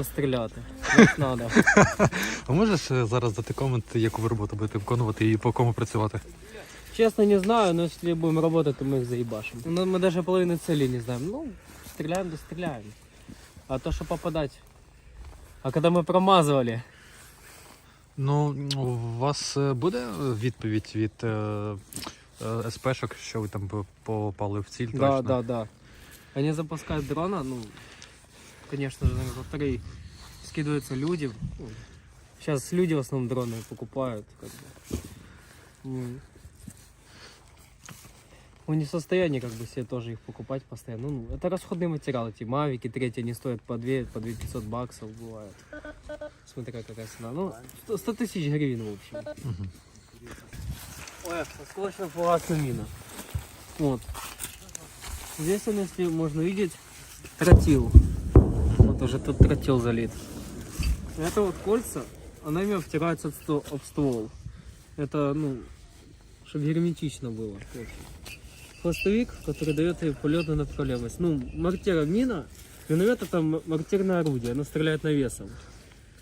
Стріляти. Як надо. А можеш зараз дати комент, яку ви роботу будете виконувати і по кому працювати? Честно, не знаю, но если будем работать, то мы их заебашим. Но мы даже половины целей не знаем. Ну, стреляем, да стреляем. А то, что попадать. А когда мы промазывали. Ну, у вас буде відповідь від СПшок, що ви там попали в ціль? Да, точно? да. Они запускают дрона, ну, конечно же, во-вторых, скидываются люди. Сейчас люди в основном дроны покупают. Как бы. Мы не в состоянии как бы себе тоже их покупать постоянно. Ну, это расходный материал. Эти мавики, третьи, они стоят по 2500 баксов бывает. Смотри, какая цена. Ну, 100 тысяч гривен в общем. Угу. Ой, осколочно-фугасная мина. Вот. Здесь, если можно видеть, тротил. Вот уже тут тротил залит. Это вот кольца, она ими втирается об ствол. Это, ну, чтобы герметично было. Хвостовик, который дает ей полетную направляемость. Ну, мортира мина, миномет это мортирное орудие, оно стреляет навесом.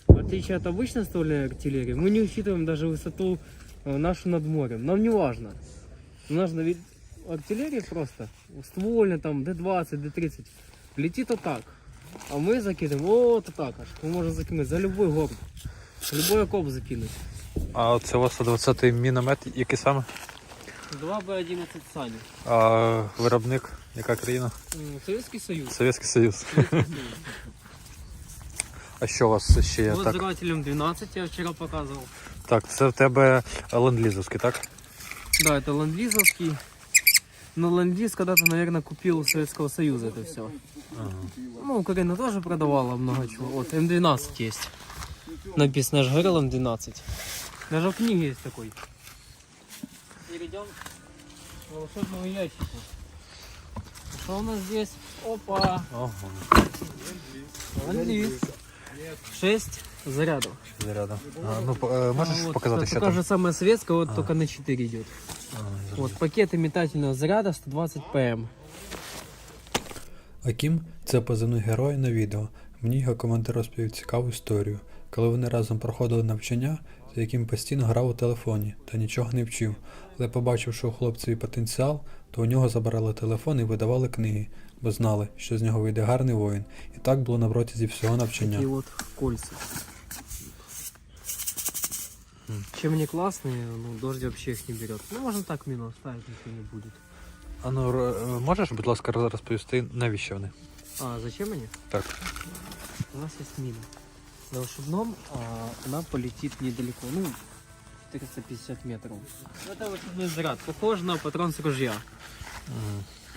В отличие от обычной ствольной артиллерии, мы не учитываем даже высоту нашу над морем. Нам не важно. Нужно ведь артиллерия просто ствольная, там Д-20, Д-30 летит вот так. А мы закидываем вот так аж. Мы можем закинуть за любой горб, любой окоп закинуть. А це у вас 120-й міномет, який саме? 2Б11 Сани. А виробник, яка країна? Советский Союз. Совєтський Союз. А що у вас ще є? Вот Так, взрывателем 12 я вчера показывал. так, це в тебе ленд-лізовський, так? Да, это ленд-лизовский. Но ленд-лиз когда-то, наверное, купил у Советского Союза это все. Ага. Ну, Украина тоже продавала много чего. Вот, М12 есть. Написано, я же говорил, М12. Даже в книге есть такой. Перейдем к волшебному ящику. Что у нас здесь? Опа! Ого. Ленд-лиз. 6 зарядов. Заряду. Ну, можеш Вот, показати, що такая там? же самая советская, вот только на 4 идет. Вот пакеты метательного заряда 120 ПМ. Акім – це позивний герой на відео. Мені його командир розповів цікаву історію, коли вони разом проходили навчання, за яким постійно грав у телефоні та нічого не вчив. Але побачивши у хлопцеві потенціал, то у нього забирали телефон і видавали книги, бо знали, що з нього вийде гарний воїн. І так було на протязі всього навчання. Такие вот кольца. Чем они классные, ну, дождь вообще их не берет. Ну, можно так мину оставить, ничего не будет. А ну, можеш, будь ласка, розповісти, навіщо вони? А зачем они? Так. У нас есть мина. На волшебном она полетит недалеко, ну, 350 метров. Это волшебный заряд, похож на патрон с ружья.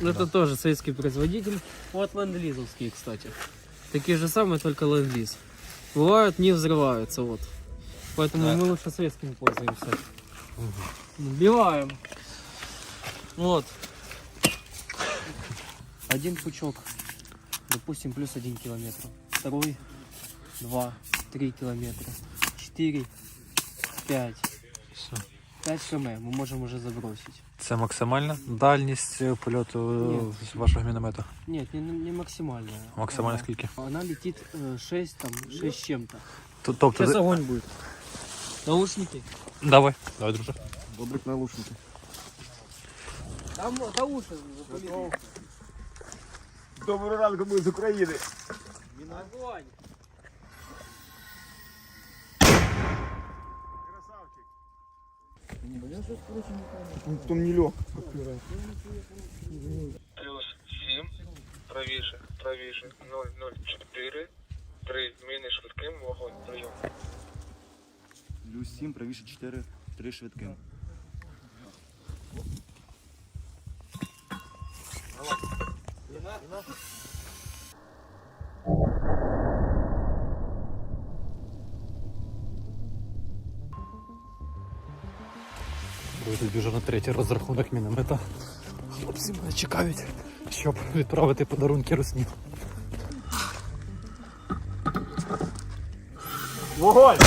Да. Это тоже советский производитель. Вот ленд-лизовские, кстати. Такие же самые, только ленд-лиз. Бывают, не взрываются, вот. Поэтому Да. мы лучше советскими пользуемся. Набиваем. Вот. Один пучок. Допустим, плюс 1 километр. Второй, 2, 3 километра. 4, 5. Все. 5 км мы можем уже забросить. Це максимальна дальність польоту з вашого міномета? Нет, не максимальная. Максимально скільки? Она летит 6 с чем-то. Тобто... Сейчас огонь будет. Наушники. Давай, друже. Добрик наушники. Там уши запалили. Доброго ранку, ми з України. Огонь. Там не лег. Плюс 7, правіше, 004, 3, зміни швидким, вогонь, прийом. Плюс 7, правіше 4, 3 швидким. Буде вже на третій розрахунок міномета. Хлопці мене чекають, щоб відправити подарунки русні. Вогонь!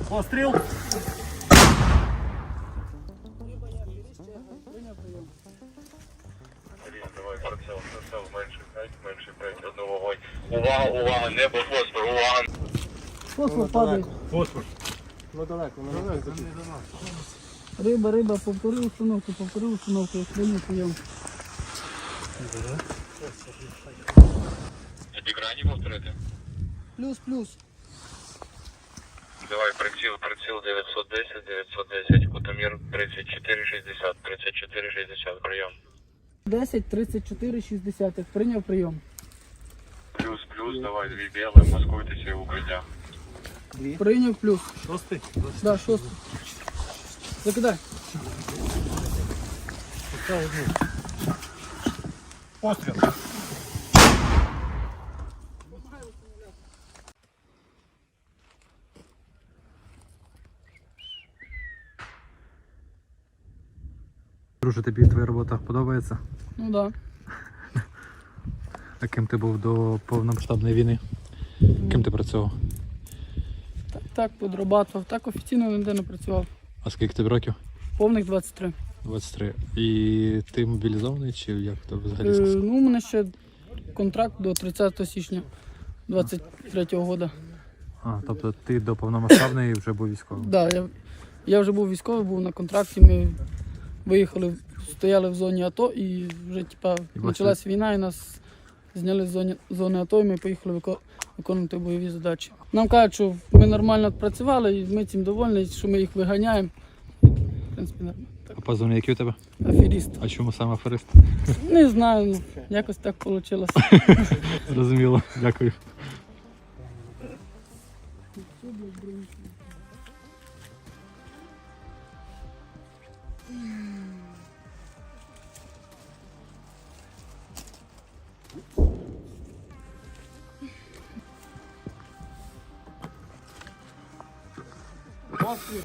Постріл! Давай, прицел, менше 5, одну вогонь. Увага, небо, фосфор, увага. Фосфор падає. Фосфор. Риба, повтори установку, прийняв прийом. Екрані повторити. Плюс. Давай, приціл 910, кутомір 3460, прийом. 10, 34, 60. Прийняв прийом. Плюс, давай, 2 біли, маскуйтеся і укриття. Прийняв плюс. Шостий. Да, 6. Закидай. Постріл. Друже, тобі твоя робота подобається? Ну да. А ким ти був до повномасштабної війни? Ким ти працював? Так, подрабатував. Так офіційно ніде не працював. А скільки тобі років? Повних 23. 23. І ти мобілізований чи як то взагалі? Ну, у мене ще контракт до 30 січня 23-го року. А, тобто ти до повномасштабної вже був військовим? Да, я вже був військовий, був на контракті. Ми виїхали, стояли в зоні АТО і вже почалась війна і нас зняли з зони АТО і ми поїхали виконувати бойові задачі. Нам кажуть, що ми нормально працювали і ми цим довольні, що ми їх виганяємо. В принципі, нормально. Так. А позвони, який у тебе? Аферіст. А чому саме аферист? Не знаю, ну, якось так вийшло. Зрозуміло, дякую. Постріл.